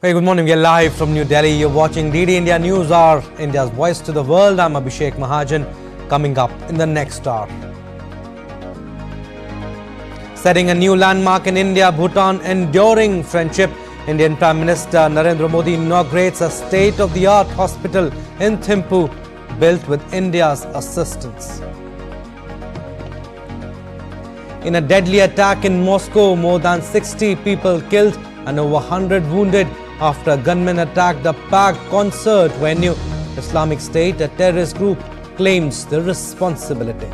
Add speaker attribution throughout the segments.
Speaker 1: Hey, good morning. We are live from New Delhi. You're watching DD India News Hour, India's voice to the world. I'm Abhishek Mahajan. Coming up in the next hour. Setting a new landmark in India-Bhutan enduring friendship, Indian Prime Minister Narendra Modi inaugurates a state-of-the-art hospital in Thimphu, built with India's assistance. In a deadly attack in Moscow, more than 60 people killed and over 100 wounded after a gunman attacked a packed concert venue. Islamic State, a terrorist group, claims the responsibility.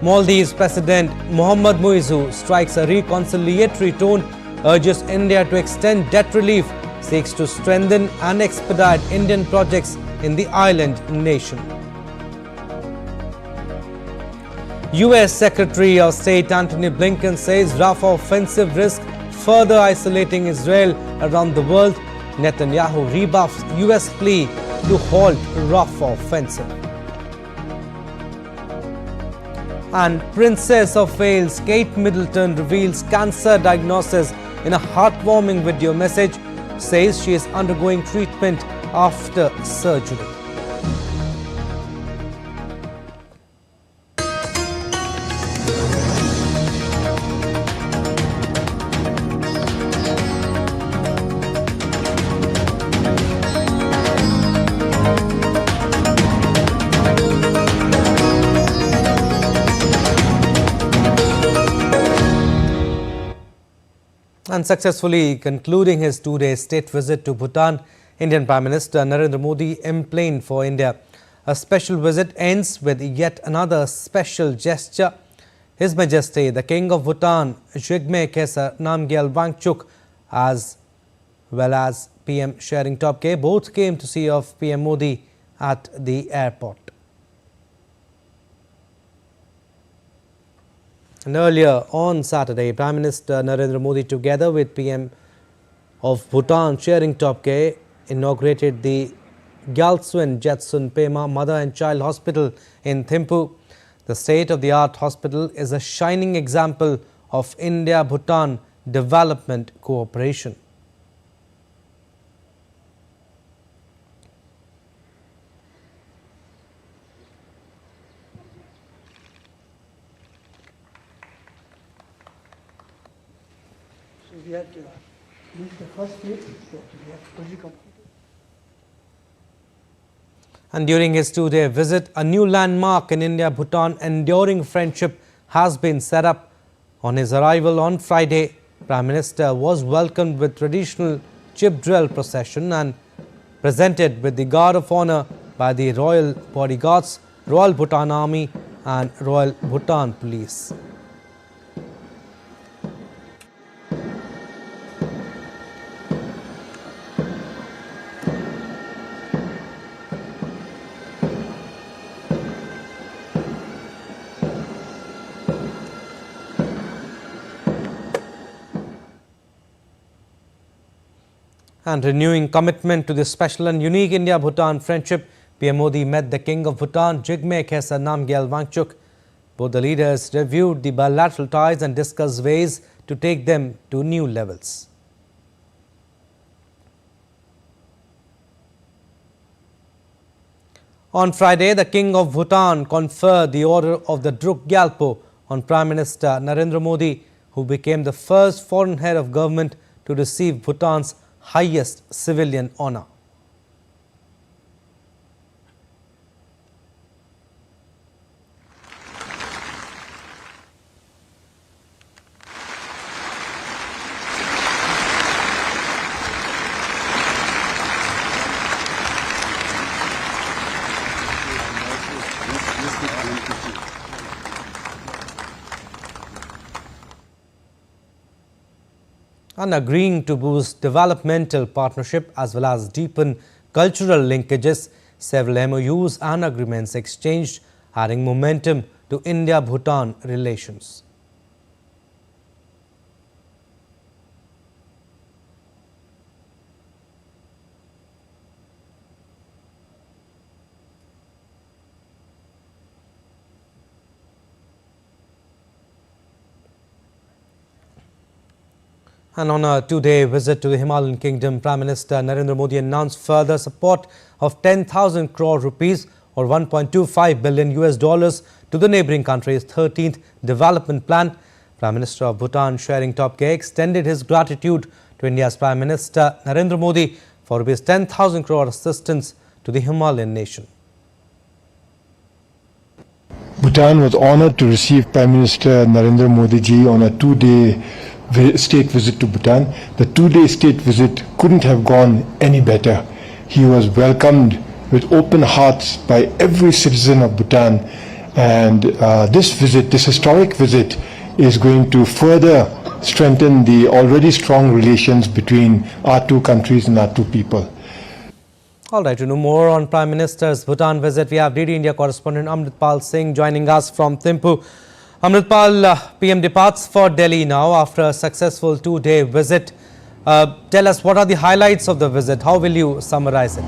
Speaker 1: Maldives President Mohammad Muizzu strikes a reconciliatory tone, urges India to extend debt relief, seeks to strengthen and expedite Indian projects in the island nation. U.S. Secretary of State Antony Blinken says Rafah offensive risk further isolating Israel around the world. Netanyahu rebuffs U.S. plea to halt Rafah offensive. And Princess of Wales Kate Middleton reveals cancer diagnosis in a heartwarming video message, says she is undergoing treatment after surgery. And successfully concluding his two-day state visit to Bhutan, Indian Prime Minister Narendra Modi emplaned for India. A special visit ends with yet another special gesture. His Majesty, the King of Bhutan, Jigme Khesar Namgyal Wangchuk, as well as PM Shering Topke, both came to see of PM Modi at the airport. And earlier on Saturday, Prime Minister Narendra Modi, together with PM of Bhutan, Shering Topke, inaugurated the Gyaltsuen Jetsun Pema Mother and Child Hospital in Thimphu. The state-of-the-art hospital is a shining example of India-Bhutan development cooperation.
Speaker 2: We had reached the first phase, so we have fully completed.
Speaker 1: And during his two-day visit, a new landmark in India-Bhutan enduring friendship has been set up. On his arrival on Friday, Prime Minister was welcomed with traditional chip drill procession and presented with the Guard of Honor by the Royal Bodyguards, Royal Bhutan Army and Royal Bhutan Police. And renewing commitment to the special and unique India-Bhutan friendship, PM Modi met the King of Bhutan, Jigme Khesar Namgyal Wangchuk. Both the leaders reviewed the bilateral ties and discussed ways to take them to new levels. On Friday, the King of Bhutan conferred the Order of the Druk Gyalpo on Prime Minister Narendra Modi, who became the first foreign head of government to receive Bhutan's highest civilian honor. And agreeing to boost developmental partnership as well as deepen cultural linkages, several MOUs and agreements exchanged, adding momentum to India-Bhutan relations. And on a two-day visit to the Himalayan kingdom, Prime Minister Narendra Modi announced further support of 10,000 crore rupees or 1.25 billion US dollars to the neighbouring country's 13th development plan. Prime Minister of Bhutan, sharing top gear, extended his gratitude to India's Prime Minister Narendra Modi for rupees 10,000 crore assistance to the Himalayan nation.
Speaker 3: Bhutan was honoured to receive Prime Minister Narendra Modi ji on a two-day state visit to Bhutan. The two-day state visit couldn't have gone any better. He was welcomed with open hearts by every citizen of Bhutan, and this historic visit, is going to further strengthen the already strong relations between our two countries and our two people.
Speaker 1: All right, to know more on Prime Minister's Bhutan visit, we have DD India correspondent Amritpal Singh joining us from Thimphu. Amritpal, PM departs for Delhi now after a successful two-day visit. Tell us, what are the highlights of the visit? How will you summarize it?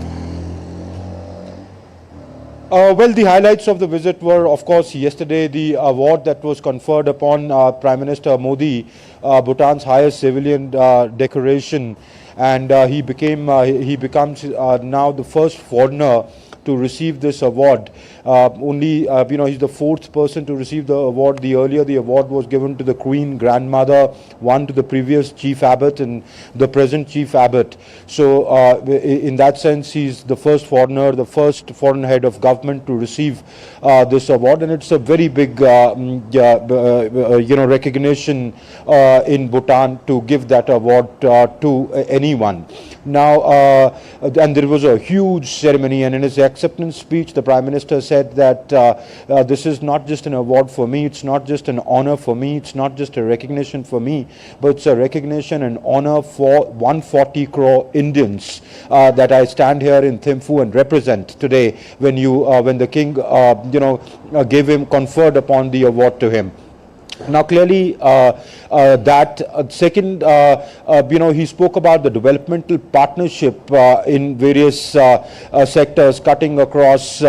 Speaker 4: Well, the highlights of the visit were, of course, yesterday the award that was conferred upon Prime Minister Modi, Bhutan's highest civilian decoration, and he becomes now the first foreigner to receive this award. He's the fourth person to receive the award. Earlier the award was given to the Queen Grandmother, one to the previous Chief Abbot and the present Chief Abbot. So in that sense, he's the first foreigner, the first foreign head of government to receive this award, and it's a very big recognition in Bhutan to give that award to anyone. Now, and there was a huge ceremony, and in his acceptance speech, the Prime Minister said that this is not just an award for me, it's not just an honor for me, it's not just a recognition for me, but it's a recognition and honor for 140 crore Indians that I stand here in Thimphu and represent today when the King, conferred upon the award to him. Now, clearly, he spoke about the developmental partnership in various sectors, cutting across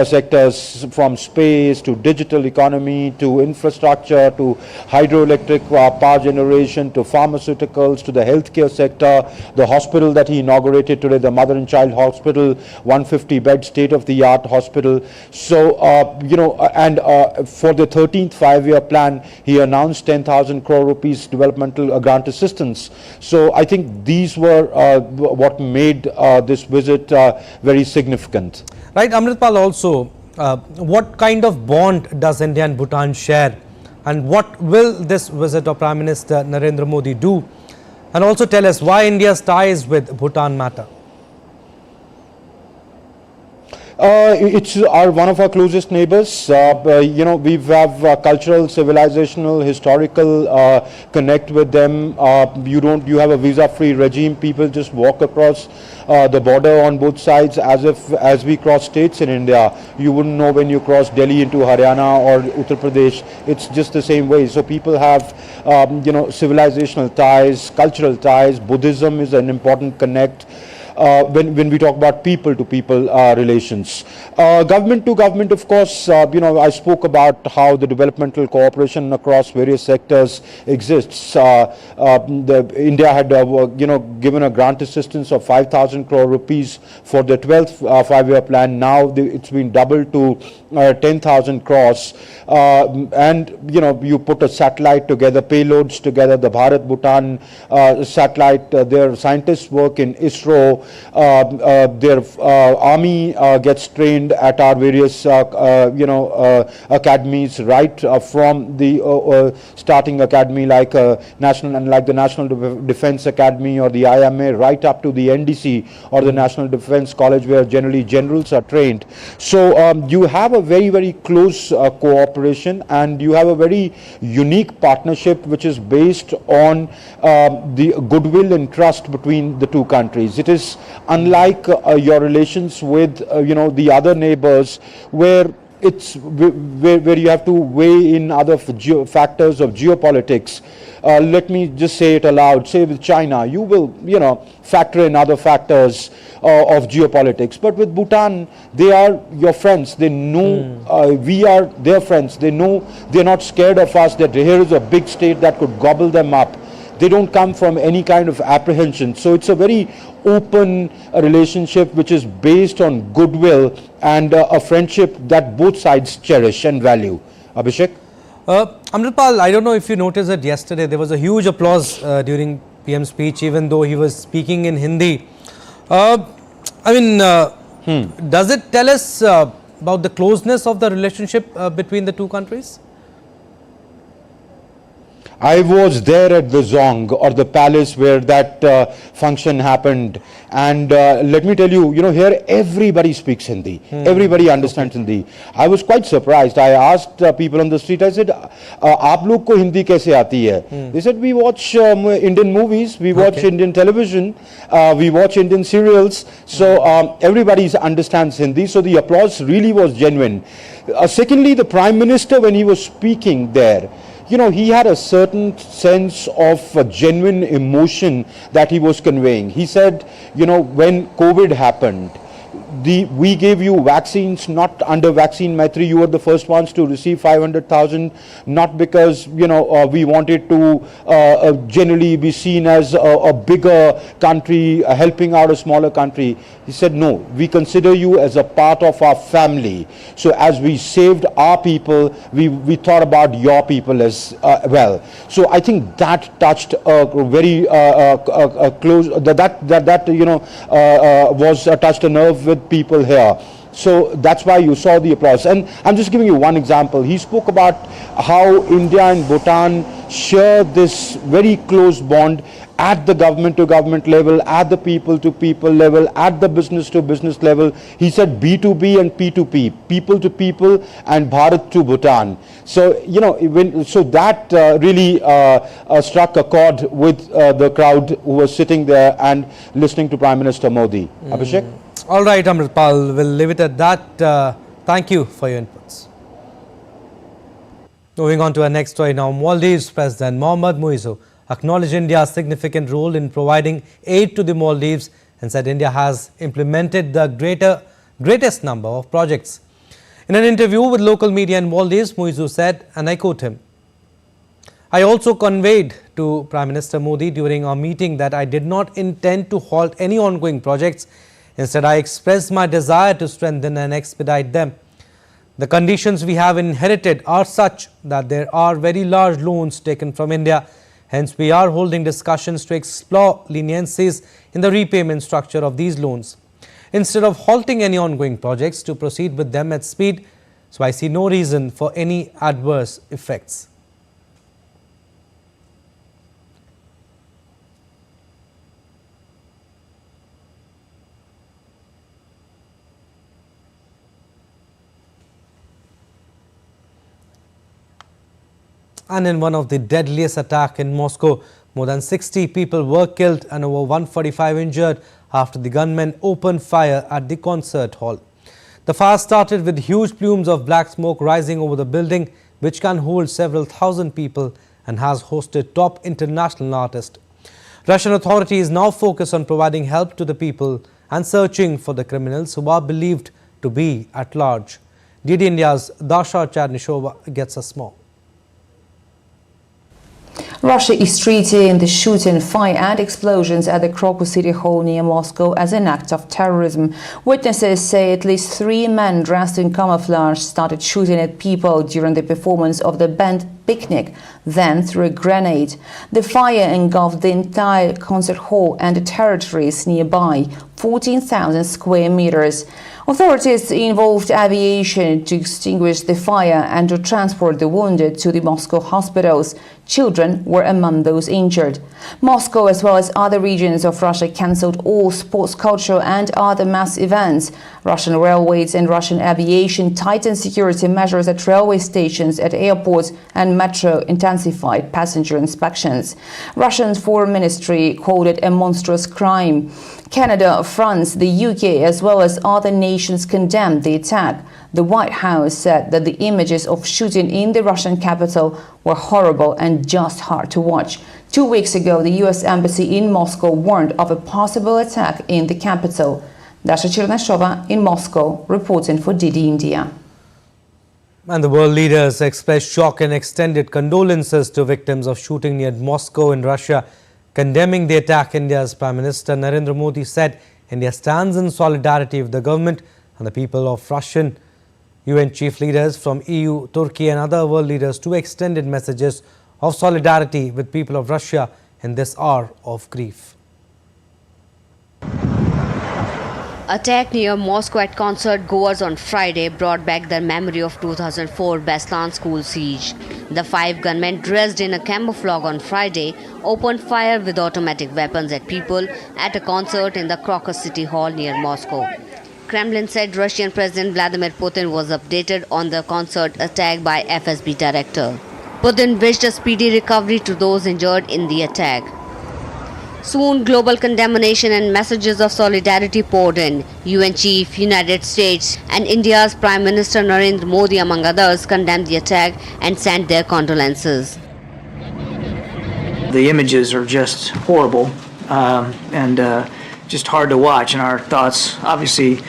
Speaker 4: sectors from space to digital economy to infrastructure to hydroelectric power generation to pharmaceuticals to the healthcare sector, the hospital that he inaugurated today, the Mother and Child Hospital, 150-bed state-of-the-art hospital. So, for the 13th five-year plan, he announced 10,000 crore rupees developmental grant assistance. So I think these were what made this visit very significant.
Speaker 1: Right, Amritpal, also, what kind of bond does India and Bhutan share, and what will this visit of Prime Minister Narendra Modi do? And also tell us why India's ties with Bhutan matter.
Speaker 4: It's one of our closest neighbors. We have cultural, civilizational, historical connect with them. You have a visa-free regime. People just walk across the border on both sides as we cross states in India. You wouldn't know when you cross Delhi into Haryana or Uttar Pradesh. It's just the same way. So people have civilizational ties, cultural ties. Buddhism is an important connect. When we talk about people-to-people relations. Government to government, of course, I spoke about how the developmental cooperation across various sectors exists. India had, given a grant assistance of 5,000 crore rupees for the 12th five-year plan. Now it's been doubled to 10,000 crores. You put a satellite together, payloads together, the Bharat-Bhutan satellite, their scientists work in ISRO. Their army gets trained at our various academies, right from the starting academy like the National Defense Academy or the IMA, right up to the NDC or the National Defense College, where generally generals are trained. So you have a very, very close cooperation, and you have a very unique partnership which is based on the goodwill and trust between the two countries. It is unlike your relations with the other neighbors, where you have to weigh in other factors of geopolitics. Let me just say it aloud. Say with China, you will factor in other factors of geopolitics. But with Bhutan, they are your friends. They know we are their friends. They know they're not scared of us, that here is a big state that could gobble them up. They don't come from any kind of apprehension. So it's a very open relationship which is based on goodwill and a friendship that both sides cherish and value. Abhishek?
Speaker 1: Amritpal, I don't know if you noticed that yesterday there was a huge applause during PM's speech, even though he was speaking in Hindi. Does it tell us about the closeness of the relationship between the two countries?
Speaker 4: I was there at the Zong, or the palace where that function happened, and let me tell you, here everybody speaks Hindi, everybody understands Hindi. I was quite surprised. I asked people on the street, I said, "Aap log ko Hindi kaise aati hai?" They said, "We watch Indian movies, we watch Indian television, we watch Indian serials, so everybody understands Hindi." So the applause really was genuine. Secondly, the Prime Minister, when he was speaking there, he had a certain sense of genuine emotion that he was conveying. He said, when COVID happened, we gave you vaccines, not under vaccine Maitri. You were the first ones to receive 500,000, not because, we wanted to generally be seen as a bigger country, helping out a smaller country. He said, no, we consider you as a part of our family. So as we saved our people, we thought about your people as well. So I think that touched a very close, was touched a nerve with people here. So that's why you saw the applause. And I'm just giving you one example. He spoke about how India and Bhutan share this very close bond at the government to government level, at the people to people level, at the business to business level. He said B2B and P2P, people to people and Bharat to Bhutan. So, so that really struck a chord with the crowd who was sitting there and listening to Prime Minister Modi. Abhishek?
Speaker 1: All right, Amritpal, we'll leave it at that. Thank you for your inputs. Moving on to our next story now. Maldives President Mohammad Muizzu acknowledged India's significant role in providing aid to the Maldives and said India has implemented the greatest number of projects. In an interview with local media in Maldives, Muizzu said, and I quote him, "I also conveyed to Prime Minister Modi during our meeting that I did not intend to halt any ongoing projects. Instead, I expressed my desire to strengthen and expedite them. The conditions we have inherited are such that there are very large loans taken from India. Hence, we are holding discussions to explore leniencies in the repayment structure of these loans. Instead of halting any ongoing projects, to proceed with them at speed. So, I see no reason for any adverse effects." And in one of the deadliest attacks in Moscow, more than 60 people were killed and over 145 injured after the gunmen opened fire at the concert hall. The fire started with huge plumes of black smoke rising over the building, which can hold several thousand people and has hosted top international artists. Russian authorities now focus on providing help to the people and searching for the criminals who are believed to be at large. DD India's Dasha Chernishova gets us more.
Speaker 5: Russia is treating the shooting, fire and explosions at the Crocus City Hall near Moscow as an act of terrorism. Witnesses say at least 3 men dressed in camouflage started shooting at people during the performance of the band Picnic, then threw a grenade. The fire engulfed the entire concert hall and the territories nearby, 14,000 square meters. Authorities involved aviation to extinguish the fire and to transport the wounded to the Moscow hospitals. Children were among those injured. Moscow, as well as other regions of Russia, cancelled all sports, cultural and other mass events. Russian railways and Russian aviation tightened security measures at railway stations, at airports, and metro intensified passenger inspections. Russian Foreign Ministry called it a monstrous crime. Canada, France, the UK, as well as other nations condemned the attack. The White House said that the images of shooting in the Russian capital were horrible and just hard to watch. 2 weeks ago, the US Embassy in Moscow warned of a possible attack in the capital. Dasha Chernishova in Moscow, reporting for DD India.
Speaker 1: And the world leaders expressed shock and extended condolences to victims of shooting near Moscow in Russia. Condemning the attack, India's Prime Minister Narendra Modi said India stands in solidarity with the government and the people of Russian. UN chief leaders from EU, Turkey and other world leaders too extended messages of solidarity with people of Russia in this hour of grief.
Speaker 6: Attack near Moscow at concert goers on Friday brought back the memory of 2004 Beslan school siege. The 5 gunmen dressed in a camouflage on Friday opened fire with automatic weapons at people at a concert in the Crocus City Hall near Moscow. Kremlin said Russian President Vladimir Putin was updated on the concert attack by FSB director. Putin wished a speedy recovery to those injured in the attack. Soon, global condemnation and messages of solidarity poured in. UN Chief, United States and India's Prime Minister Narendra Modi, among others, condemned the attack and sent their condolences.
Speaker 7: The images are just horrible and just hard to watch, and our thoughts obviously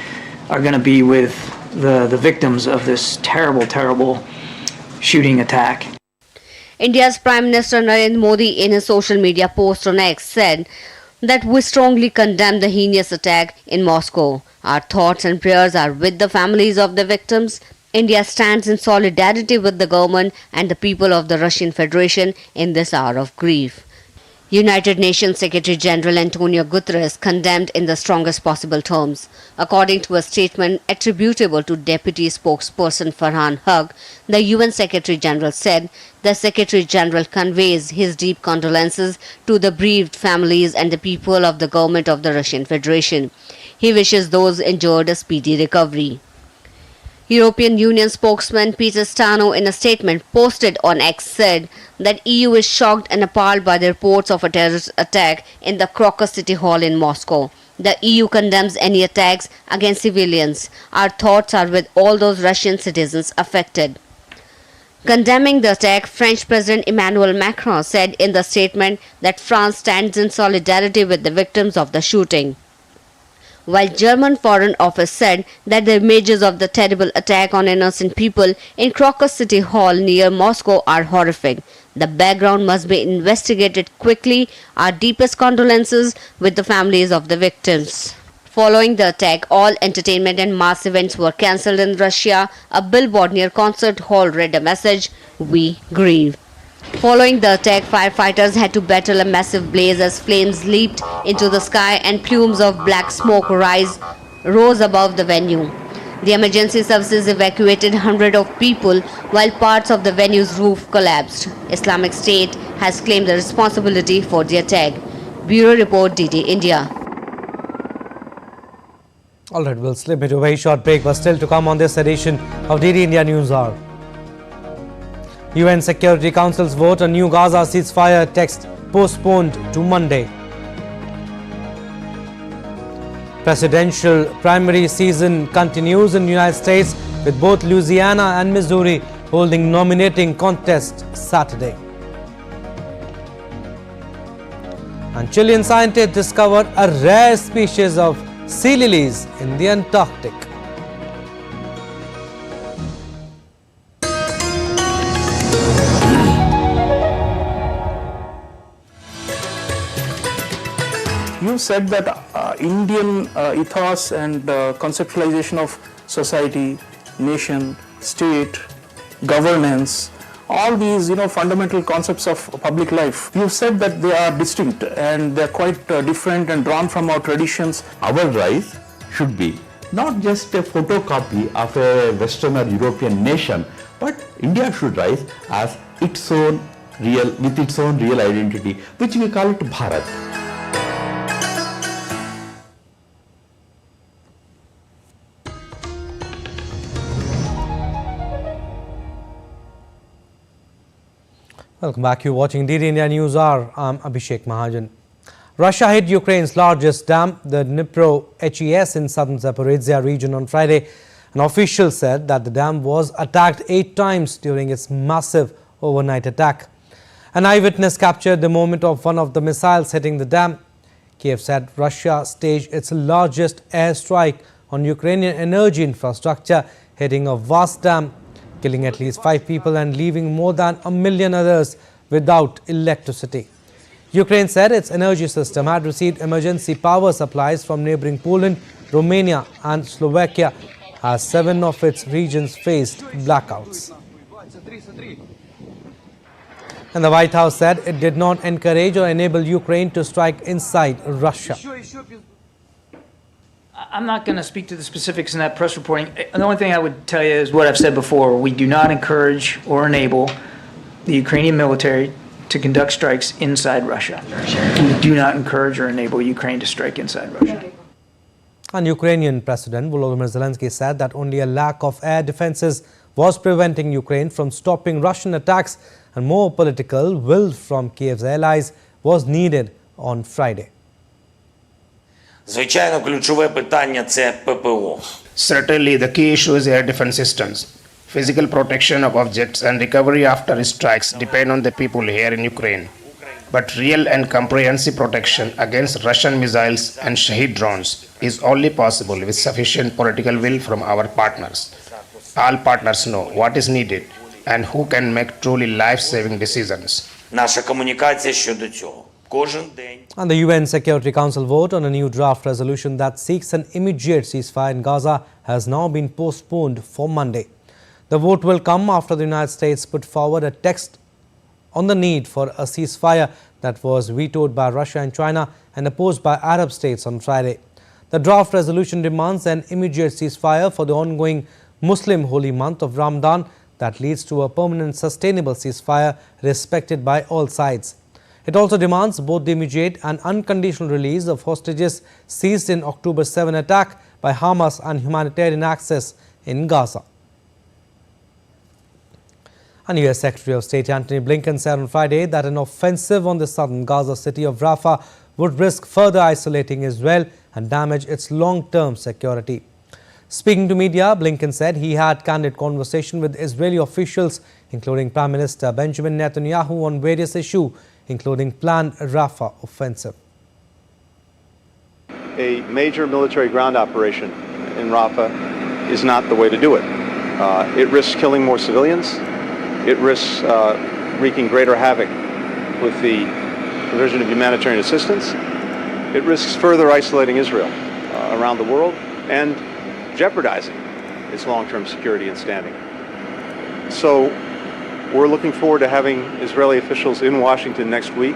Speaker 7: are going to be with the victims of this terrible, terrible shooting attack.
Speaker 6: India's Prime Minister Narendra Modi, in his social media post on X, said that we strongly condemn the heinous attack in Moscow. Our thoughts and prayers are with the families of the victims. India stands in solidarity with the government and the people of the Russian Federation in this hour of grief. United Nations Secretary General Antonio Guterres condemned in the strongest possible terms. According to a statement attributable to Deputy Spokesperson Farhan Haq, the UN Secretary General said the Secretary General conveys his deep condolences to the bereaved families and the people of the government of the Russian Federation. He wishes those injured a speedy recovery. European Union spokesman Peter Stano, in a statement posted on X, said that EU is shocked and appalled by the reports of a terrorist attack in the Crocus City Hall in Moscow. The EU condemns any attacks against civilians. Our thoughts are with all those Russian citizens affected. Condemning the attack, French President Emmanuel Macron said in the statement that France stands in solidarity with the victims of the shooting, while German Foreign Office said that the images of the terrible attack on innocent people in Crocus City Hall near Moscow are horrific. The background must be investigated quickly. Our deepest condolences with the families of the victims. Following the attack, all entertainment and mass events were cancelled in Russia. A billboard near concert hall read a message, "We grieve." Following the attack, firefighters had to battle a massive blaze as flames leaped into the sky and plumes of black smoke rose above the venue. The emergency services evacuated hundreds of people while parts of the venue's roof collapsed. Islamic State has claimed the responsibility for the attack. Bureau Report, DD India.
Speaker 1: All right, we'll slip into a very short break, but still to come on this edition of DD India News Hour. UN Security Council's vote on new Gaza ceasefire text postponed to Monday. Presidential primary season continues in the United States, with both Louisiana and Missouri holding nominating contest Saturday. And Chilean scientists discovered a rare species of sea lilies in the Antarctic.
Speaker 8: You said that Indian ethos and conceptualization of society, nation, state, governance, all these fundamental concepts of public life, you said that they are distinct and they are quite different and drawn from our traditions.
Speaker 9: Our rise should be not just a photocopy of a Western or European nation, but India should rise as its own with its own real identity, which we call it Bharat.
Speaker 1: Welcome back. You're watching DD India News Hour. I'm Abhishek Mahajan. Russia hit Ukraine's largest dam, the Dnipro HES in southern Zaporizhia region on Friday. An official said that the dam was attacked 8 times during its massive overnight attack. An eyewitness captured the moment of one of the missiles hitting the dam. Kiev said Russia staged its largest airstrike on Ukrainian energy infrastructure, hitting a vast dam. killing at least 5 people and leaving more than 1 million others without electricity. Ukraine said its energy system had received emergency power supplies from neighboring Poland, Romania and Slovakia as 7 of its regions faced blackouts. And the White House said it did not encourage or enable Ukraine to strike inside Russia.
Speaker 7: I'm not going to speak to the specifics in that press reporting. The only thing I would tell you is what I've said before. We do not encourage or enable the Ukrainian military to conduct strikes inside Russia. We do not encourage or enable Ukraine to strike inside Russia.
Speaker 1: And Ukrainian President Volodymyr Zelensky said that only a lack of air defenses was preventing Ukraine from stopping Russian attacks, and more political will from Kiev's allies was needed on Friday.
Speaker 10: Звичайно, ключове питання – це ППО.
Speaker 11: Certainly, the key issue is air defense systems. Physical protection of objects and recovery after strikes depend on the people here in Ukraine. But real and comprehensive protection against Russian missiles and Shahid drones is only possible with sufficient political will from our partners. All partners know what is needed and who can make truly life-saving decisions.
Speaker 10: Наша комунікація щодо цього. Кожен день.
Speaker 1: And the UN Security Council vote on a new draft resolution that seeks an immediate ceasefire in Gaza has now been postponed for Monday. The vote will come after the United States put forward a text on the need for a ceasefire that was vetoed by Russia and China and opposed by Arab states on Friday. The draft resolution demands an immediate ceasefire for the ongoing Muslim holy month of Ramadan that leads to a permanent sustainable ceasefire respected by all sides. It also demands both the immediate and unconditional release of hostages seized in October 7 attack by Hamas and humanitarian access in Gaza. And US Secretary of State Antony Blinken said on Friday that an offensive on the southern Gaza city of Rafah would risk further isolating Israel and damage its long-term security. Speaking to media, Blinken said he had candid conversation with Israeli officials, including Prime Minister Benjamin Netanyahu, on various issues, including planned Rafah offensive.
Speaker 12: A major military ground operation in Rafah is not the way to do it. It risks killing more civilians. It risks wreaking greater havoc with the provision of humanitarian assistance. It risks further isolating Israel around the world and jeopardizing its long-term security and standing. So we're looking forward to having Israeli officials in Washington next week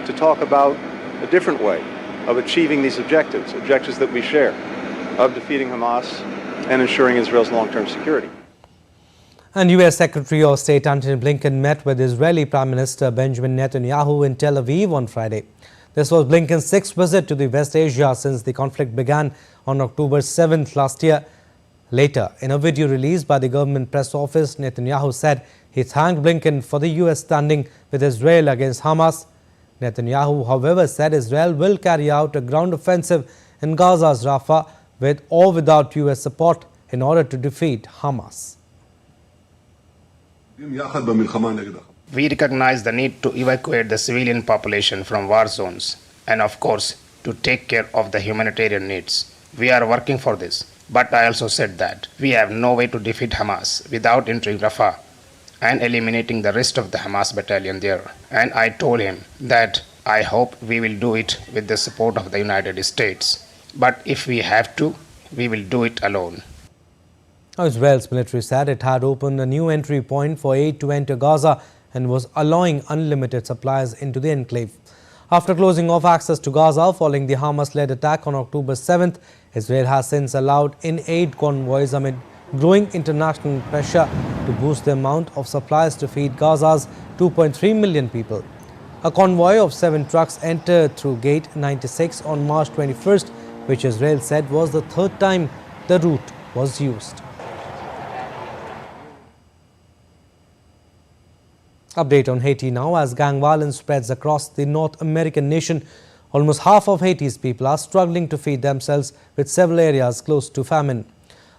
Speaker 12: to talk about a different way of achieving these objectives that we share, of defeating Hamas and ensuring Israel's long-term security.
Speaker 1: And US Secretary of State Antony Blinken met with Israeli Prime Minister Benjamin Netanyahu in Tel Aviv on Friday. This was Blinken's 6th visit to the West Asia since the conflict began on October 7th last year. Later, in a video released by the government press office, Netanyahu said he thanked Blinken for the US standing with Israel against Hamas. Netanyahu, however, said Israel will carry out a ground offensive in Gaza's Rafah with or without US support in order to defeat Hamas.
Speaker 11: We recognize the need to evacuate the civilian population from war zones and, of course, to take care of the humanitarian needs. We are working for this. But I also said that we have no way to defeat Hamas without entering Rafah and eliminating the rest of the Hamas battalion there. And I told him that I hope we will do it with the support of the United States. But if we have to, we will do it alone.
Speaker 1: Israel's military said it had opened a new entry point for aid to enter Gaza and was allowing unlimited supplies into the enclave. After closing off access to Gaza following the Hamas-led attack on October 7th, Israel has since allowed in-aid convoys amid growing international pressure to boost the amount of supplies to feed Gaza's 2.3 million people. A convoy of 7 trucks entered through Gate 96 on March 21st, which Israel said was the 3rd time the route was used. Update on Haiti now. As gang violence spreads across the North American nation, almost half of Haiti's people are struggling to feed themselves, with several areas close to famine.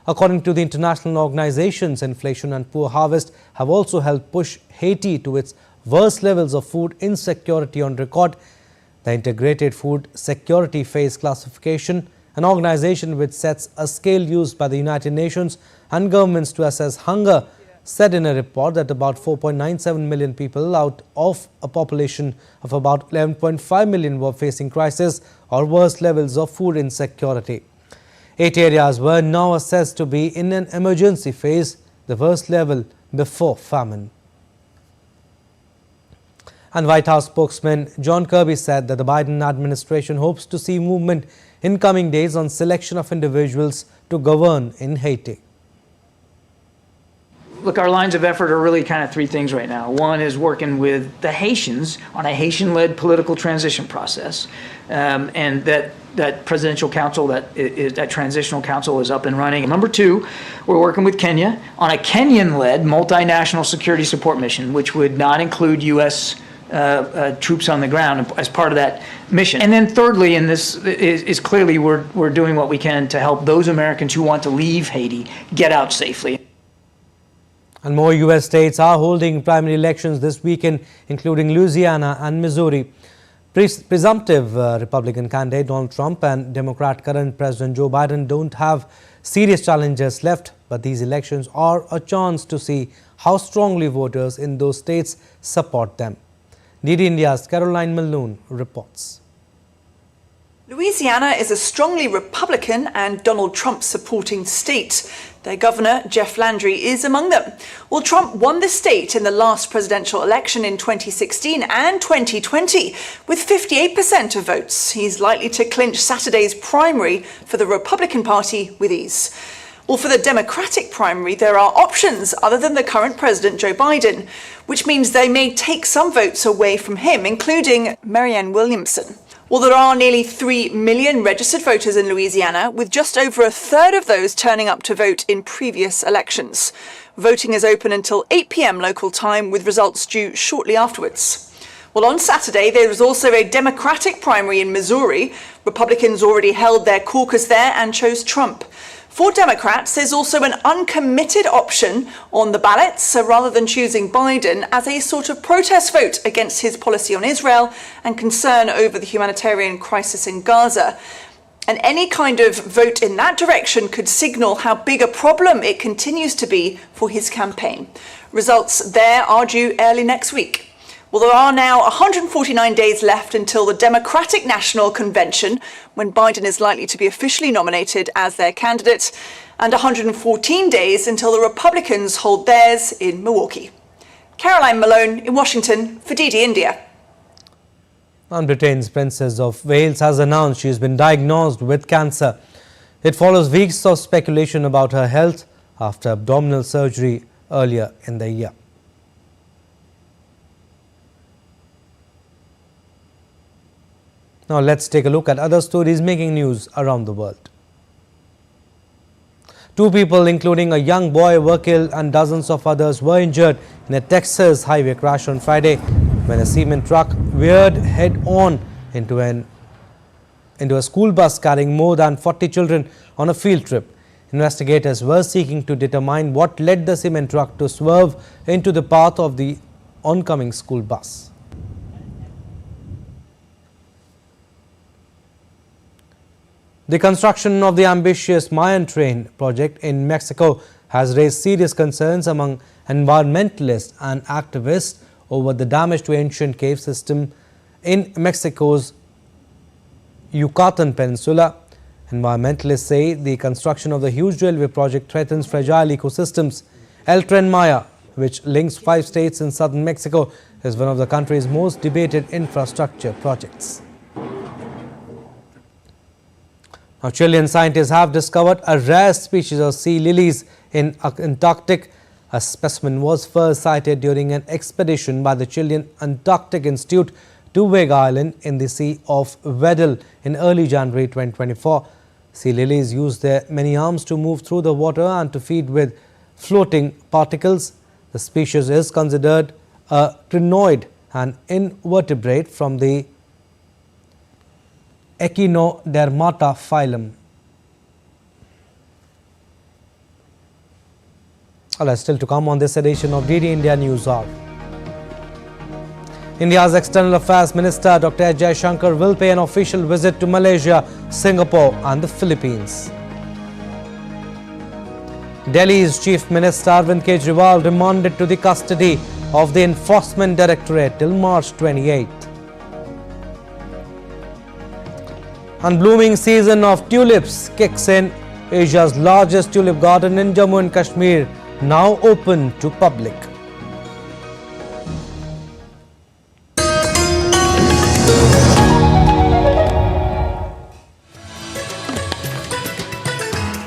Speaker 1: According to the international organizations, inflation and poor harvest have also helped push Haiti to its worst levels of food insecurity on record. The Integrated Food Security Phase Classification, an organization which sets a scale used by the United Nations and governments to assess hunger, said in a report that about 4.97 million people out of a population of about 11.5 million were facing crisis or worse levels of food insecurity. 8 areas were now assessed to be in an emergency phase, the worst level before famine. And White House spokesman John Kirby said that the Biden administration hopes to see movement in coming days on selection of individuals to govern in Haiti.
Speaker 7: Look, our lines of effort are really kind of three things right now. One is working with the Haitians on a Haitian-led political transition process, and that presidential council, that transitional council is up and running. Number two, we're working with Kenya on a Kenyan-led multinational security support mission, which would not include U.S. Troops on the ground as part of that mission. And then thirdly, and this is clearly we're doing what we can to help those Americans who want to leave Haiti get out safely.
Speaker 1: And more U.S. states are holding primary elections this weekend, including Louisiana and Missouri. Presumptive Republican candidate Donald Trump and Democrat current President Joe Biden don't have serious challenges left, but these elections are a chance to see how strongly voters in those states support them. DD India's Caroline Malone reports.
Speaker 13: Louisiana is a strongly Republican and Donald Trump supporting state. Their governor, Jeff Landry, is among them. Well, Trump won the state in the last presidential election in 2016 and 2020 with 58% of votes. He's likely to clinch Saturday's primary for the Republican Party with ease. Well, for the Democratic primary, there are options other than the current president, Joe Biden, which means they may take some votes away from him, including Marianne Williamson. Well, there are nearly 3 million registered voters in Louisiana, with just over a third of those turning up to vote in previous elections. Voting is open until 8 p.m. local time, with results due shortly afterwards. Well, on Saturday, there was also a Democratic primary in Missouri. Republicans already held their caucus there and chose Trump. For Democrats, there's also an uncommitted option on the ballot, so rather than choosing Biden as a sort of protest vote against his policy on Israel and concern over the humanitarian crisis in Gaza. And any kind of vote in that direction could signal how big a problem it continues to be for his campaign. Results there are due early next week. Well, there are now 149 days left until the Democratic National Convention, when Biden is likely to be officially nominated as their candidate, and 114 days until the Republicans hold theirs in Milwaukee. Caroline Malone in Washington for DD India.
Speaker 1: And Britain's Princess of Wales has announced she has been diagnosed with cancer. It follows weeks of speculation about her health after abdominal surgery earlier in the year. Now let's take a look at other stories making news around the world. 2 people, including a young boy, were killed and dozens of others were injured in a Texas highway crash on Friday when a cement truck veered head-on into a school bus carrying more than 40 children on a field trip. Investigators were seeking to determine what led the cement truck to swerve into the path of the oncoming school bus. The construction of the ambitious Mayan train project in Mexico has raised serious concerns among environmentalists and activists over the damage to ancient cave system in Mexico's Yucatan Peninsula. Environmentalists say the construction of the huge railway project threatens fragile ecosystems. El Tren Maya, which links 5 states in southern Mexico, is one of the country's most debated infrastructure projects. Now, Chilean scientists have discovered a rare species of sea lilies in Antarctic. A specimen was first sighted during an expedition by the Chilean Antarctic Institute to Vega Island in the Sea of Weddell in early January 2024. Sea lilies use their many arms to move through the water and to feed with floating particles. The species is considered a crinoid, an invertebrate from the Echinodermata phylum. Still to come on this edition of DD India News Hour. India's External Affairs Minister Dr. S. Jaishankar will pay an official visit to Malaysia, Singapore and the Philippines. Delhi's Chief Minister Arvind Kejriwal remanded to the custody of the Enforcement Directorate till March 28. And blooming season of tulips kicks in. Asia's largest tulip garden in Jammu and Kashmir now open to public.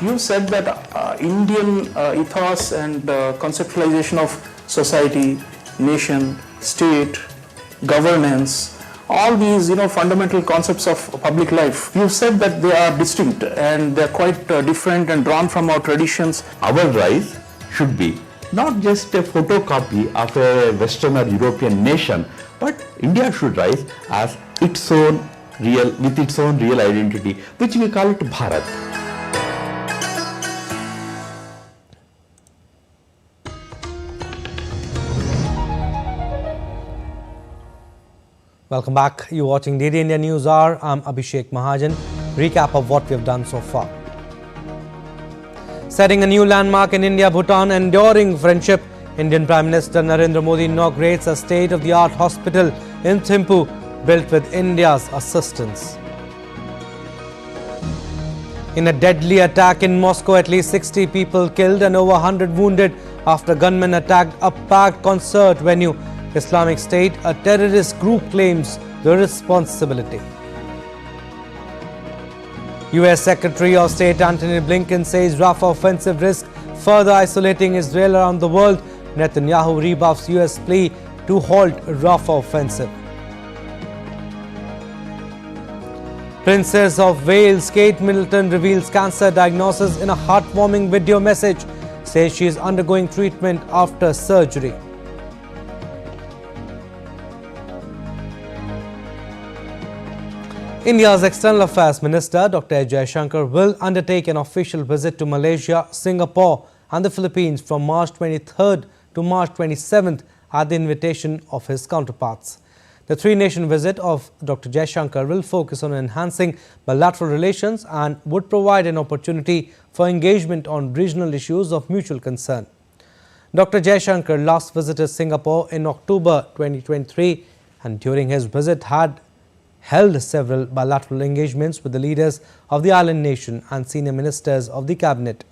Speaker 8: You said that Indian ethos and conceptualization of society, nation, state, governance, all these fundamental concepts of public life, you said that they are distinct and they are quite different and drawn from our traditions.
Speaker 9: Our rise should be not just a photocopy of a Western or European nation, but India should rise as its own with its own real identity, which we call it Bharat.
Speaker 1: Welcome back. You're watching DD India News Hour. I'm Abhishek Mahajan. Recap of what we've done so far. Setting a new landmark in India-Bhutan, enduring friendship, Indian Prime Minister Narendra Modi inaugurates a state-of-the-art hospital in Thimphu, built with India's assistance. In a deadly attack in Moscow, at least 60 people killed and over 100 wounded after gunmen attacked a packed concert venue. Islamic State, a terrorist group, claims the responsibility. US Secretary of State Antony Blinken says Rafah offensive risk further isolating Israel around the world. Netanyahu rebuffs US plea to halt Rafah offensive. Princess of Wales Kate Middleton reveals cancer diagnosis in a heartwarming video message. Says she is undergoing treatment after surgery. India's External Affairs Minister Dr. S. Jaishankar will undertake an official visit to Malaysia, Singapore and the Philippines from March 23rd to March 27th at the invitation of his counterparts. The three-nation visit of Dr. Jaishankar will focus on enhancing bilateral relations and would provide an opportunity for engagement on regional issues of mutual concern. Dr. Jaishankar last visited Singapore in October 2023 and during his visit had held several bilateral engagements with the leaders of the island nation and senior ministers of the cabinet.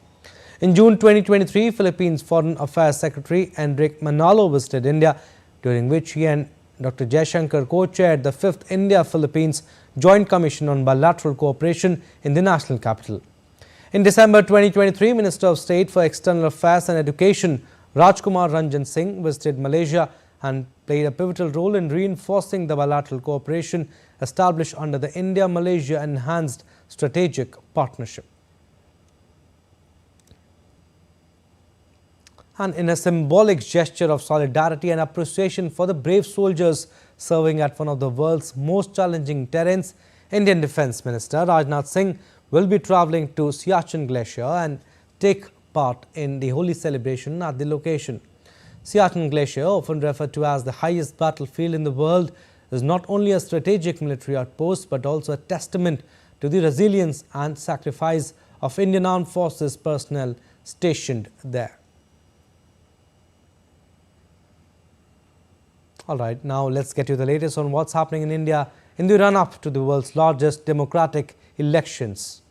Speaker 1: In June 2023, Philippines Foreign Affairs Secretary Enrique Manalo visited India, during which he and Dr. Jaishankar co-chaired the 5th India-Philippines Joint Commission on Bilateral Cooperation in the national capital. In December 2023, Minister of State for External Affairs and Education Rajkumar Ranjan Singh visited Malaysia and played a pivotal role in reinforcing the bilateral cooperation established under the India-Malaysia Enhanced Strategic Partnership. And in a symbolic gesture of solidarity and appreciation for the brave soldiers serving at one of the world's most challenging terrains, Indian Defence Minister Rajnath Singh will be travelling to Siachen Glacier and take part in the holy celebration at the location. Siachen Glacier, often referred to as the highest battlefield in the world, is not only a strategic military outpost but also a testament to the resilience and sacrifice of Indian Armed Forces personnel stationed there. Alright, now let's get you the latest on what's happening in India in the run-up to the world's largest democratic elections.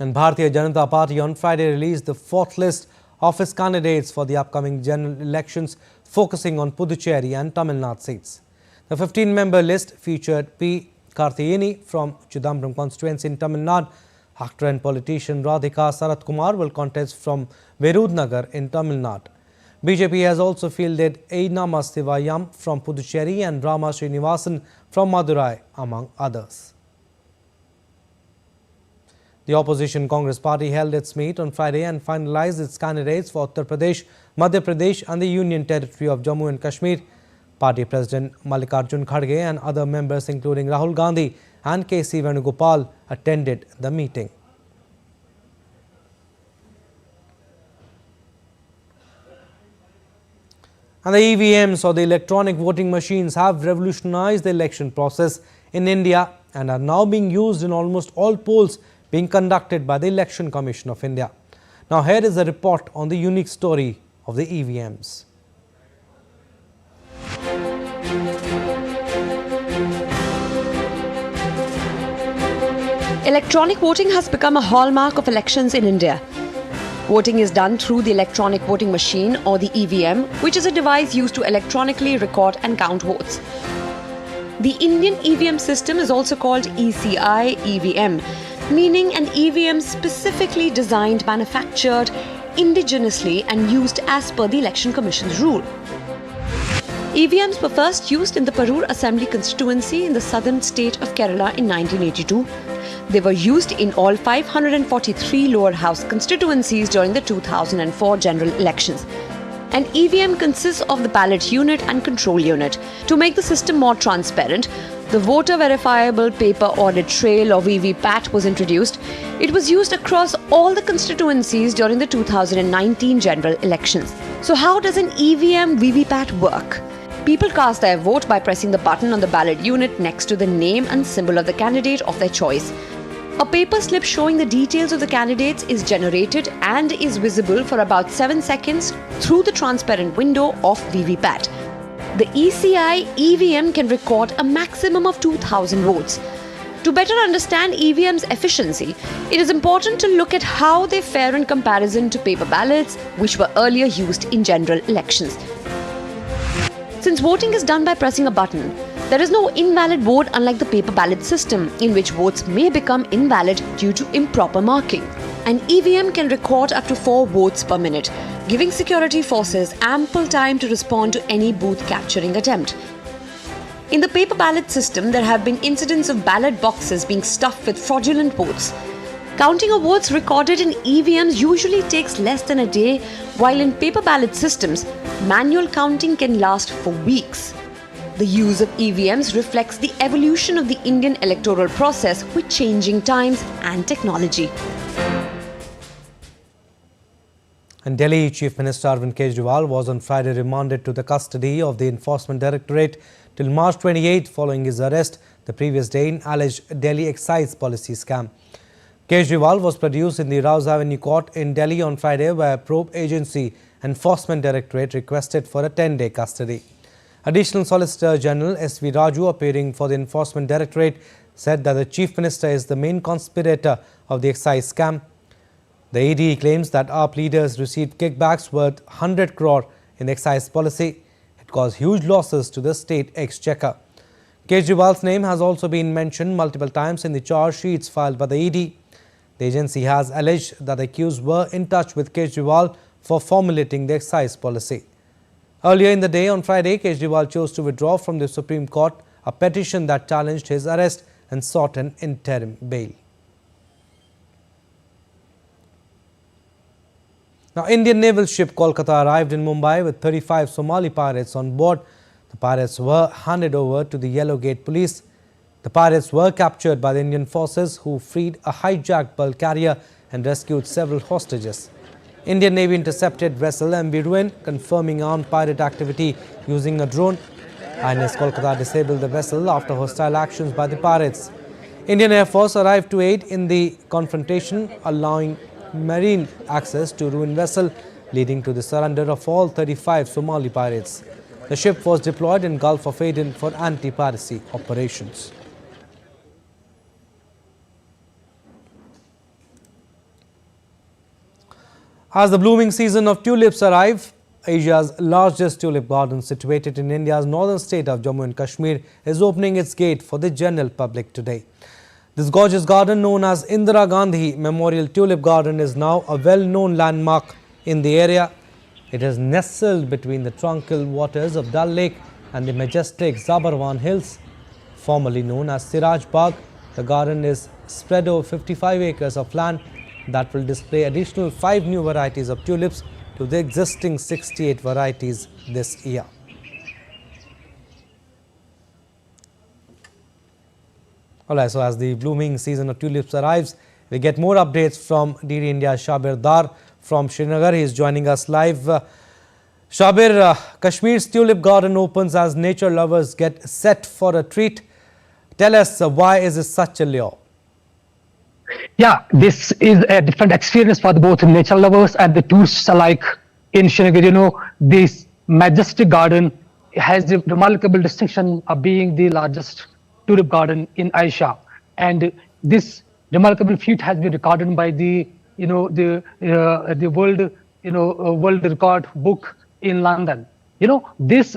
Speaker 1: And Bharatiya Janata Party on Friday released the 4th list of its candidates for the upcoming general elections, focusing on Puducherry and Tamil Nadu seats. The 15-member list featured P. Karthiyeni from Chidambaram constituency in Tamil Nadu. Actor and politician Radhika Sarath Kumar will contest from Virudnagar in Tamil Nadu. BJP has also fielded A. Namah Sivayam from Puducherry and Rama Srinivasan from Madurai, among others. The opposition Congress party held its meet on Friday and finalized its candidates for Uttar Pradesh, Madhya Pradesh and the Union Territory of Jammu and Kashmir. Party President Mallikarjun Kharge and other members including Rahul Gandhi and K.C. Venugopal attended the meeting. And the EVMs, or the electronic voting machines, have revolutionized the election process in India and are now being used in almost all polls being conducted by the Election Commission of India. Now here is a report on the unique story of the EVMs.
Speaker 14: Electronic voting has become a hallmark of elections in India. Voting is done through the electronic voting machine, or the EVM, which is a device used to electronically record and count votes. The Indian EVM system is also called ECI EVM, meaning an EVM specifically designed, manufactured indigenously and used as per the Election Commission's rule. EVMs were first used in the Parur Assembly constituency in the southern state of Kerala in 1982. They were used in all 543 lower house constituencies during the 2004 general elections. An EVM consists of the ballot unit and control unit. To make the system more transparent, the voter verifiable paper audit trail, or VVPAT, was introduced. It was used across all the constituencies during the 2019 general elections. So how does an EVM VVPAT work? People cast their vote by pressing the button on the ballot unit next to the name and symbol of the candidate of their choice. A paper slip showing the details of the candidates is generated and is visible for about 7 seconds through the transparent window of VVPAT. The ECI EVM can record a maximum of 2,000 votes. To better understand EVM's efficiency, it is important to look at how they fare in comparison to paper ballots, which were earlier used in general elections. Since voting is done by pressing a button, there is no invalid vote, unlike the paper ballot system, in which votes may become invalid due to improper marking. An EVM can record up to 4 votes per minute, giving security forces ample time to respond to any booth capturing attempt. In the paper ballot system, there have been incidents of ballot boxes being stuffed with fraudulent votes. Counting of votes recorded in EVMs usually takes less than a day, while in paper ballot systems, manual counting can last for weeks. The use of EVMs reflects the evolution of the Indian electoral process with changing times and technology.
Speaker 1: And Delhi Chief Minister Arvind Kejriwal was on Friday remanded to the custody of the Enforcement Directorate till March 28 following his arrest the previous day in alleged Delhi excise policy scam. Kejriwal was produced in the Rouse Avenue Court in Delhi on Friday, where probe agency Enforcement Directorate requested for a 10-day custody. Additional Solicitor General S.V. Raju, appearing for the Enforcement Directorate, said that the Chief Minister is the main conspirator of the excise scam. The ED claims that AAP leaders received kickbacks worth 100 crore in the excise policy. It caused huge losses to the state exchequer. Kejriwal's name has also been mentioned multiple times in the charge sheets filed by the ED. The agency has alleged that the accused were in touch with Kejriwal for formulating the excise policy. Earlier in the day on Friday, Kejriwal chose to withdraw from the Supreme Court a petition that challenged his arrest and sought an interim bail. Now, Indian naval ship Kolkata arrived in Mumbai with 35 Somali pirates on board. The pirates were handed over to the Yellow Gate police. The pirates were captured by the Indian forces, who freed a hijacked bulk carrier and rescued several hostages. Indian Navy intercepted vessel MV Ruin, confirming armed pirate activity using a drone. INS Kolkata disabled the vessel after hostile actions by the pirates. Indian Air Force arrived to aid in the confrontation, allowing marine access to ruined vessel, leading to the surrender of all 35 Somali pirates. The ship was deployed in Gulf of Aden for anti-piracy operations. As the blooming season of tulips arrive, Asia's largest tulip garden, situated in India's northern state of Jammu and Kashmir, is opening its gate for the general public today. This gorgeous garden, known as Indira Gandhi Memorial Tulip Garden, is now a well-known landmark in the area. It is nestled between the tranquil waters of Dal Lake and the majestic Zabarwan Hills. Formerly known as Siraj Bagh, the garden is spread over 55 acres of land that will display additional 5 new varieties of tulips to the existing 68 varieties this year. Alright, so as the blooming season of tulips arrives, we get more updates from DD India's Shabir Dar from Srinagar. He is joining us live. Shabir, Kashmir's tulip garden opens as nature lovers get set for a treat. Tell us, why is it such a lure?
Speaker 15: Yeah, this is a different experience for both nature lovers and the tourists alike in Srinagar. You know, this majestic garden has the remarkable distinction of being the largest tulip garden in Asia, and this remarkable feat has been recorded by the world world record book in London. You know, this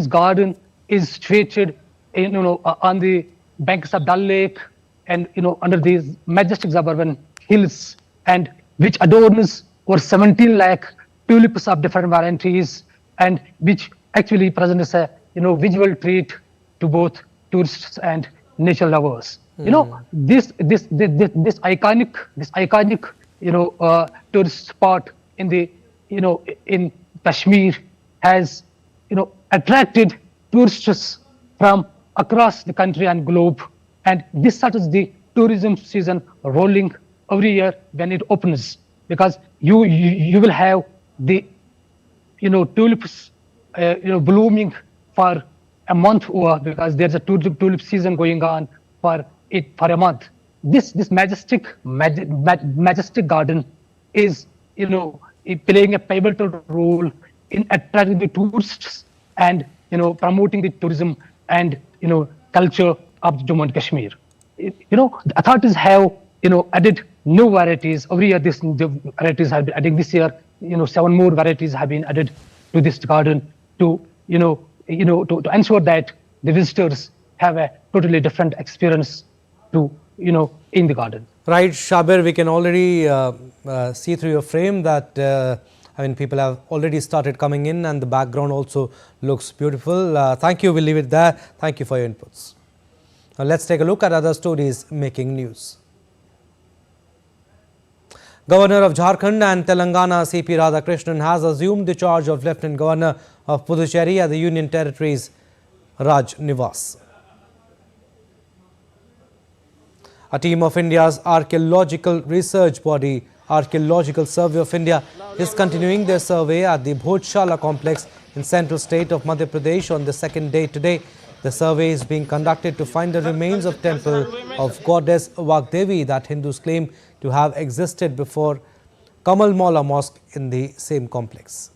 Speaker 15: garden is situated on the banks of Dal Lake, and under these majestic suburban hills, and which adorns over 17 lakh tulips of different varieties, and which actually presents a visual treat to both tourists and nature lovers. You know, this iconic tourist spot in the in Kashmir has attracted tourists from across the country and globe, and this starts the tourism season rolling every year when it opens, because you will have the tulips blooming for a month over, because there's a tulip season going on for a month. This majestic garden is playing a pivotal role in attracting the tourists and promoting the tourism and culture of Jammu and Kashmir. The authorities have added new varieties every year. The varieties have been adding this year. 7 more varieties have been added to this garden to to ensure that the visitors have a totally different experience to in the garden.
Speaker 1: Right, Shabir, we can already see through your frame that people have already started coming in, and the background also looks beautiful. Thank you. We'll leave it there. Thank you for your inputs. Now let's take a look at other stories making news. Governor of Jharkhand and Telangana C.P. Radhakrishnan has assumed the charge of Lieutenant Governor of Puducherry at the Union Territories Raj Nivas. A team of India's archaeological research body, Archaeological Survey of India, is continuing their survey at the Bhojshala complex in central state of Madhya Pradesh on the second day today. The survey is being conducted to find the remains of temple of goddess Vagdevi that Hindus claim to have existed before Kamal Maula Mosque in the same complex.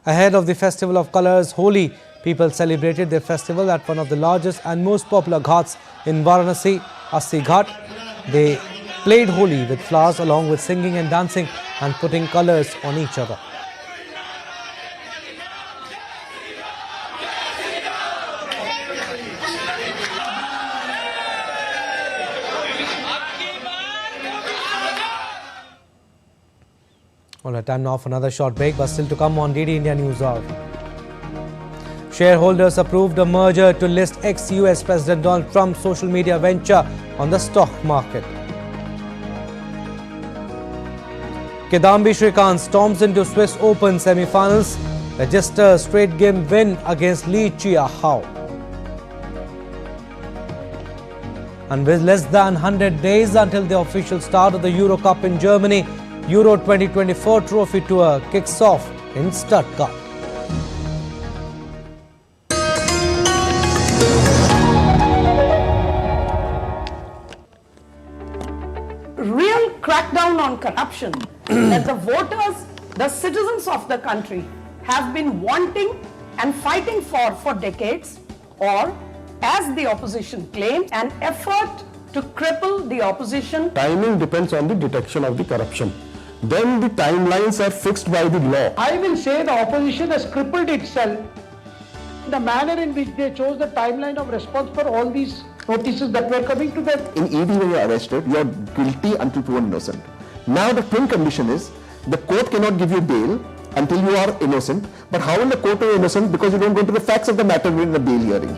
Speaker 1: Ahead of the festival of colours, Holi, people celebrated their festival at one of the largest and most popular ghats in Varanasi, Assi Ghat. They played Holi with flowers along with singing and dancing and putting colours on each other. Alright, time now for another short break, but still to come on DD India News Hour. Shareholders approved a merger to list ex-US President Donald Trump's social media venture on the stock market. Kidambi Shrikant storms into Swiss Open semi-finals, register straight game win against Li Chia Hao. And with less than 100 days until the official start of the Euro Cup in Germany, Euro 2024 trophy tour kicks off in Stuttgart.
Speaker 16: Real crackdown on corruption that the voters, the citizens of the country have been wanting and fighting for decades, or as the opposition claimed, an effort to cripple the opposition.
Speaker 17: Timing depends on the detection of the corruption. Then the timelines are fixed by the law.
Speaker 2: I will say the opposition has crippled itself. The manner in which they chose the timeline of response for all these notices that were coming to them.
Speaker 17: In ED, when you are arrested, you are guilty until proven innocent. Now the twin condition is the court cannot give you bail until you are innocent. But how in the court are you innocent? Because you don't go into the facts of the matter in the bail hearing.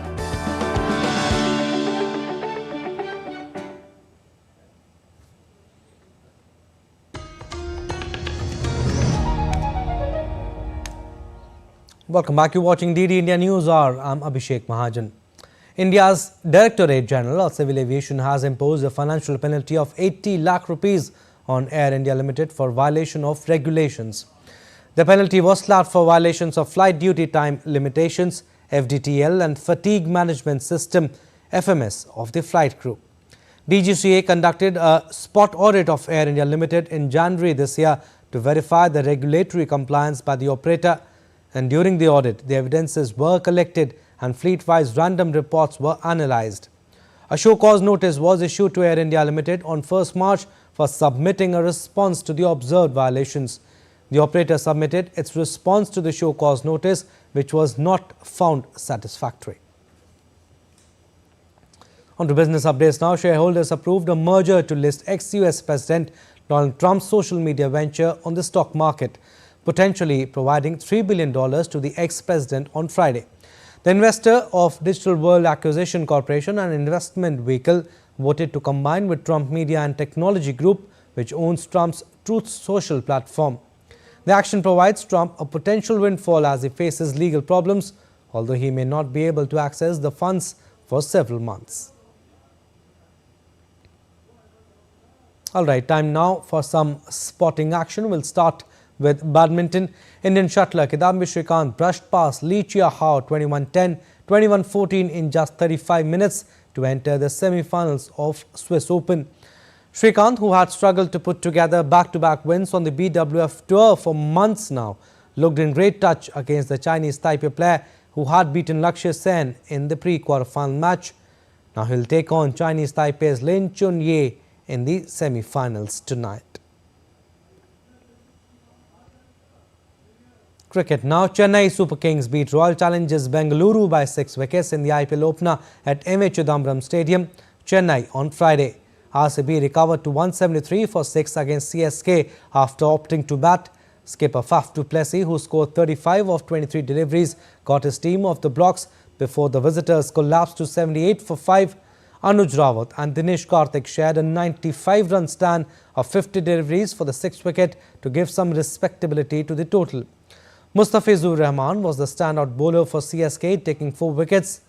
Speaker 1: Welcome back. You're watching DD India News Hour. I'm Abhishek Mahajan. India's Directorate General of Civil Aviation has imposed a financial penalty of 80 lakh rupees on Air India Limited for violation of regulations. The penalty was slapped for violations of flight duty time limitations, FDTL and fatigue management system FMS of the flight crew. DGCA conducted a spot audit of Air India Limited in January this year to verify the regulatory compliance by the operator, and during the audit, the evidences were collected and fleet-wise random reports were analysed. A show cause notice was issued to Air India Limited on 1st March for submitting a response to the observed violations. The operator submitted its response to the show cause notice, which was not found satisfactory. On to business updates now. Shareholders approved a merger to list ex-US President Donald Trump's social media venture on the stock market, potentially providing $3 billion to the ex-president on Friday. The investor of Digital World Acquisition Corporation, an investment vehicle, voted to combine with Trump Media and Technology Group, which owns Trump's Truth Social platform. The action provides Trump a potential windfall as he faces legal problems, although he may not be able to access the funds for several months. All right, time now for some sporting action. We'll start with badminton. Indian shuttler Kidambi Shrikant brushed past Lee Chia-hao 21-10, 21-14 in just 35 minutes to enter the semi-finals of Swiss Open. Shrikant, who had struggled to put together back-to-back wins on the BWF Tour for months now, looked in great touch against the Chinese Taipei player who had beaten Lakshya Sen in the pre-quarterfinal match. Now he'll take on Chinese Taipei's Lin Chun-ye in the semi-finals tonight. Cricket now. Chennai Super Kings beat Royal Challengers Bengaluru by 6 wickets in the IPL opener at M.A. Chidambaram Stadium, Chennai on Friday. RCB recovered to 173 for 6 against CSK after opting to bat. Skipper Faf du Plessis, who scored 35 of 23 deliveries, got his team off the blocks before the visitors collapsed to 78 for 5. Anuj Rawat and Dinesh Karthik shared a 95-run stand of 50 deliveries for the 6th wicket to give some respectability to the total. Mustafizur Rahman was the standout bowler for CSK, taking 4 wickets.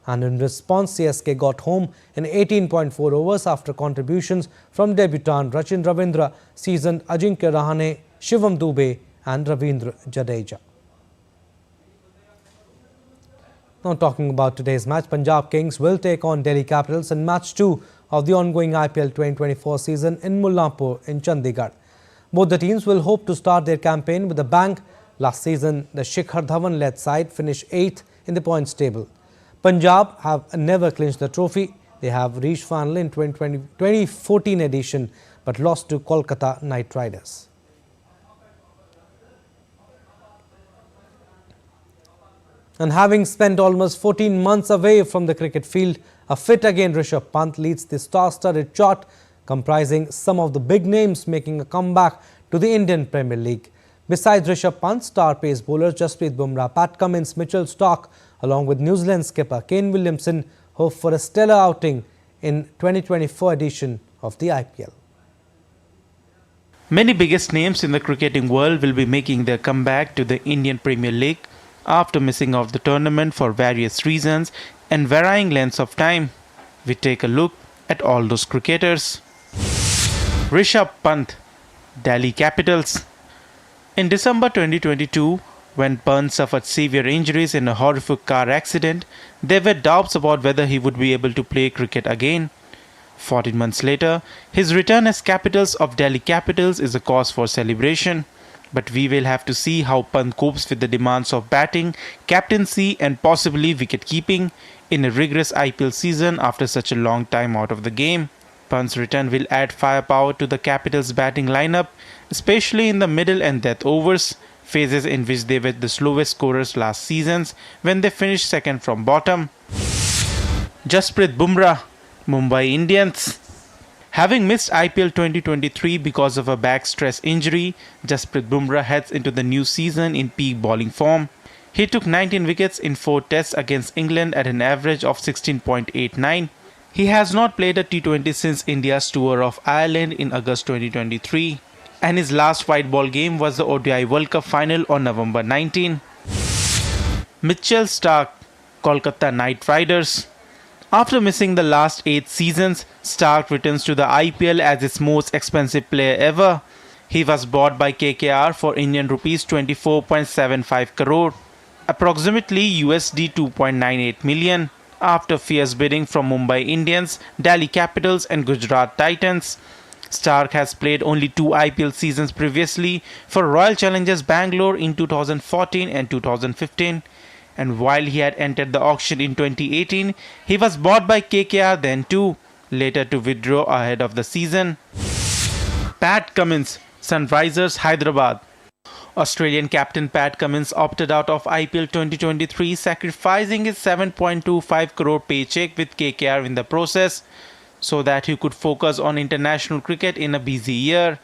Speaker 1: And in response, CSK got home in 18.4 overs after contributions from debutant Rachin Ravindra, seasoned Ajinkya Rahane, Shivam Dubey and Ravindra Jadeja. Now talking about today's match, Punjab Kings will take on Delhi Capitals in match 2 of the ongoing IPL 2024 season in Mullampur in Chandigarh. Both the teams will hope to start their campaign with a bang. Last season, the Shikhar Dhawan-led side finished 8th in the points table. Punjab have never clinched the trophy. They have reached final in 2014 edition but lost to Kolkata Knight Riders. And having spent almost 14 months away from the cricket field, a fit again Rishabh Pant leads the star-studded chart, comprising some of the big names making a comeback to the Indian Premier League. Besides Rishabh Pant, star pace bowlers Jasprit Bumrah, Pat Cummins, Mitchell Starc, along with New Zealand skipper Kane Williamson, hope for a stellar outing in 2024 edition of the IPL.
Speaker 18: Many biggest names in the cricketing world will be making their comeback to the Indian Premier League after missing off the tournament for various reasons and varying lengths of time. We take a look at all those cricketers. Rishabh Pant, Delhi Capitals. In December 2022, when Pant suffered severe injuries in a horrific car accident, there were doubts about whether he would be able to play cricket again. 14 months later, his return as Capitals of Delhi Capitals is a cause for celebration. But we will have to see how Pant copes with the demands of batting, captaincy and possibly wicket-keeping in a rigorous IPL season after such a long time out of the game. Pant's return will add firepower to the Capitals' batting lineup, especially in the middle and death overs, phases in which they were the slowest scorers last seasons when they finished second from bottom. Jasprit Bumrah, Mumbai Indians. Having missed IPL 2023 because of a back stress injury, Jasprit Bumrah heads into the new season in peak bowling form. He took 19 wickets in 4 tests against England at an average of 16.89. He has not played a T20 since India's tour of Ireland in August 2023. And his last white ball game was the ODI World Cup final on November 19. Mitchell Starc, Kolkata Knight Riders. After missing the last 8 seasons, Stark returns to the IPL as its most expensive player ever. He was bought by KKR for Indian rupees 24.75 crore, approximately USD 2.98 million, after fierce bidding from Mumbai Indians, Delhi Capitals and Gujarat Titans. Stark has played only 2 IPL seasons previously for Royal Challengers Bangalore in 2014 and 2015. And while he had entered the auction in 2018, he was bought by KKR then too, later to withdraw ahead of the season. Pat Cummins, Sunrisers Hyderabad. Australian captain Pat Cummins opted out of IPL 2023, sacrificing his 7.25 crore paycheck with KKR in the process, so that he could focus on international cricket in a busy year.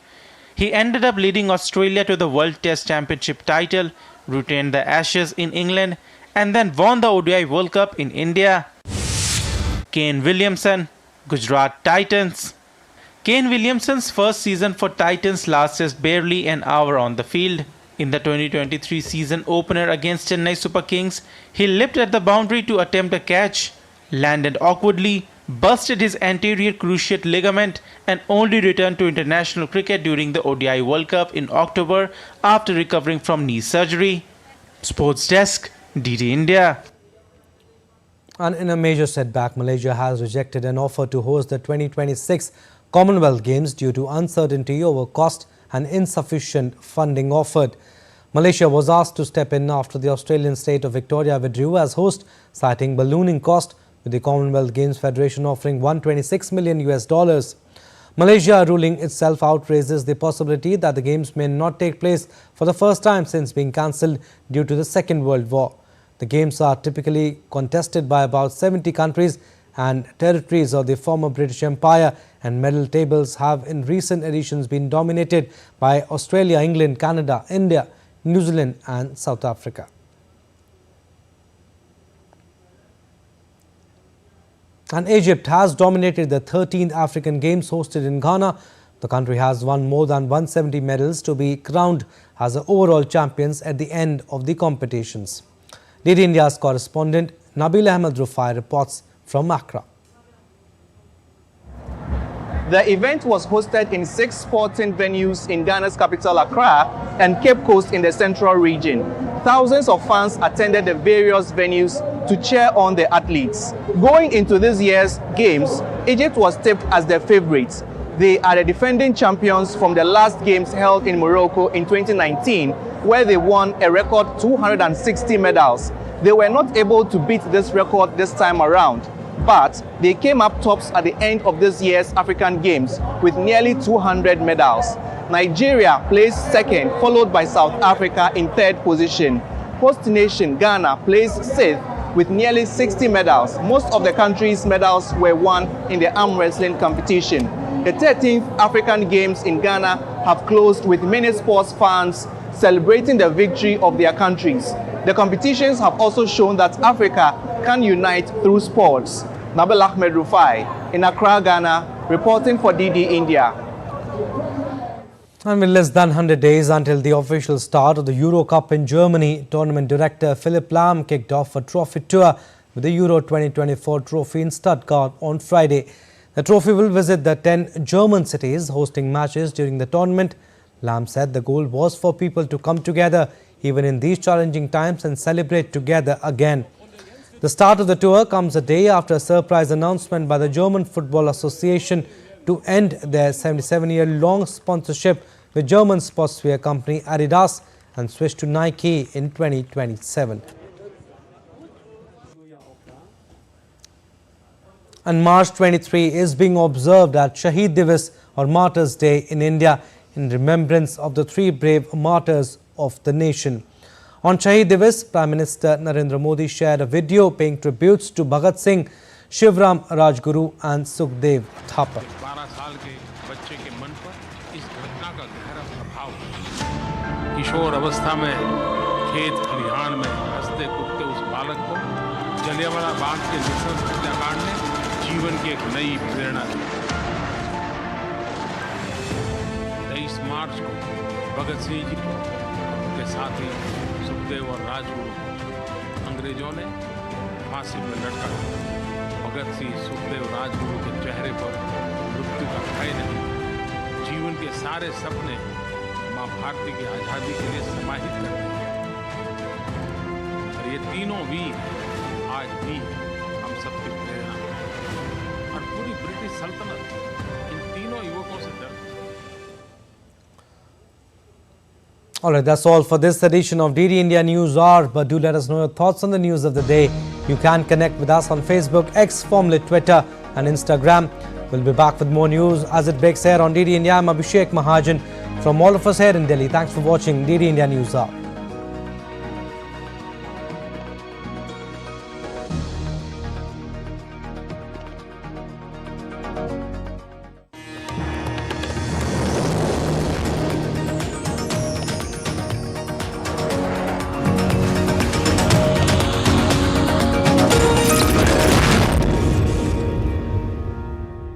Speaker 18: He ended up leading Australia to the World Test Championship title, retained the Ashes in England, and then won the ODI World Cup in India. Kane Williamson, Gujarat Titans. Kane Williamson's first season for Titans lasted barely an hour on the field. In the 2023 season opener against Chennai Super Kings, he leapt at the boundary to attempt a catch, landed awkwardly, busted his anterior cruciate ligament, and only returned to international cricket during the ODI World Cup in October after recovering from knee surgery. Sports Desk, DD India.
Speaker 1: And in a major setback, Malaysia has rejected an offer to host the 2026 Commonwealth Games due to uncertainty over cost and insufficient funding offered. Malaysia was asked to step in after the Australian state of Victoria withdrew as host, citing ballooning cost, with the Commonwealth Games Federation offering $126 million. Malaysia ruling itself out raises the possibility that the Games may not take place for the first time since being cancelled due to the Second World War. The Games are typically contested by about 70 countries and territories of the former British Empire, and medal tables have in recent editions been dominated by Australia, England, Canada, India, New Zealand and South Africa. And Egypt has dominated the 13th African Games hosted in Ghana. The country has won more than 170 medals to be crowned as the overall champions at the end of the competitions. DD India's correspondent Nabil Ahmed Rufai reports from Accra.
Speaker 19: The event was hosted in 6 sporting venues in Ghana's capital Accra and Cape Coast in the central region. Thousands of fans attended the various venues to cheer on the athletes. Going into this year's games, Egypt was tipped as the favorites. They are the defending champions from the last games held in Morocco in 2019, where they won a record 260 medals. They were not able to beat this record this time around, but they came up tops at the end of this year's African Games with nearly 200 medals. Nigeria placed second, followed by South Africa in third position. Host nation Ghana placed 6th with nearly 60 medals. Most of the country's medals were won in the arm wrestling competition. The 13th African Games in Ghana have closed with many sports fans celebrating the victory of their countries. The competitions have also shown that Africa can unite through sports. Nabil Ahmed Rufai in Accra, Ghana, reporting for DD India.
Speaker 1: And with less than 100 days until the official start of the Euro Cup in Germany, tournament director Philipp Lahm kicked off a trophy tour with the Euro 2024 trophy in Stuttgart on Friday. The trophy will visit the 10 German cities hosting matches during the tournament. Lahm said the goal was for people to come together even in these challenging times and celebrate together again. The start of the tour comes a day after a surprise announcement by the German Football Association to end their 77-year-long sponsorship with German sportswear company Adidas and switch to Nike in 2027. And March 23 is being observed as Shaheed Divas or Martyrs' Day in India in remembrance of the 3 brave martyrs of the nation. On Shaheed Divas, Prime Minister Narendra Modi shared a video paying tributes to Bhagat Singh, Shivram Rajguru and Sukhdev Thapar.
Speaker 20: 12 साल के बच्चे के मन पर इस घटना का गहरा प्रभाव किशोर अवस्था में खेत खलिहान में हंसते कूदते उस बालक को जलियांवाला बाग के नृशंस हत्याकांड ने जीवन की एक नई प्रेरणा दी। 23 मार्च को भगत सिंह जी को उनके साथी सुखदेव और राजगुरु को अंग्रेजों ने फांसी पर लटका दिया और भगत सिंह, सुखदेव, राजगुरु के चेहरे पर मृत्यु का भय नहीं, जीवन के सारे सपने माँ भारती की आज़ादी के लिए समाहित करते हैं। और ये तीनों वीर आज भी हम सबकी प्रेरणा हैं। और पूरी ब्रिटिश सल्तनत इन तीनों युवकों से डरती है।
Speaker 1: Alright, that's all for this edition of DD India News Hour. But do let us know your thoughts on the news of the day. You can connect with us on Facebook, X, formerly Twitter and Instagram. We'll be back with more news as it breaks here on DD India. I'm Abhishek Mahajan. From all of us here in Delhi, thanks for watching DD India News Hour.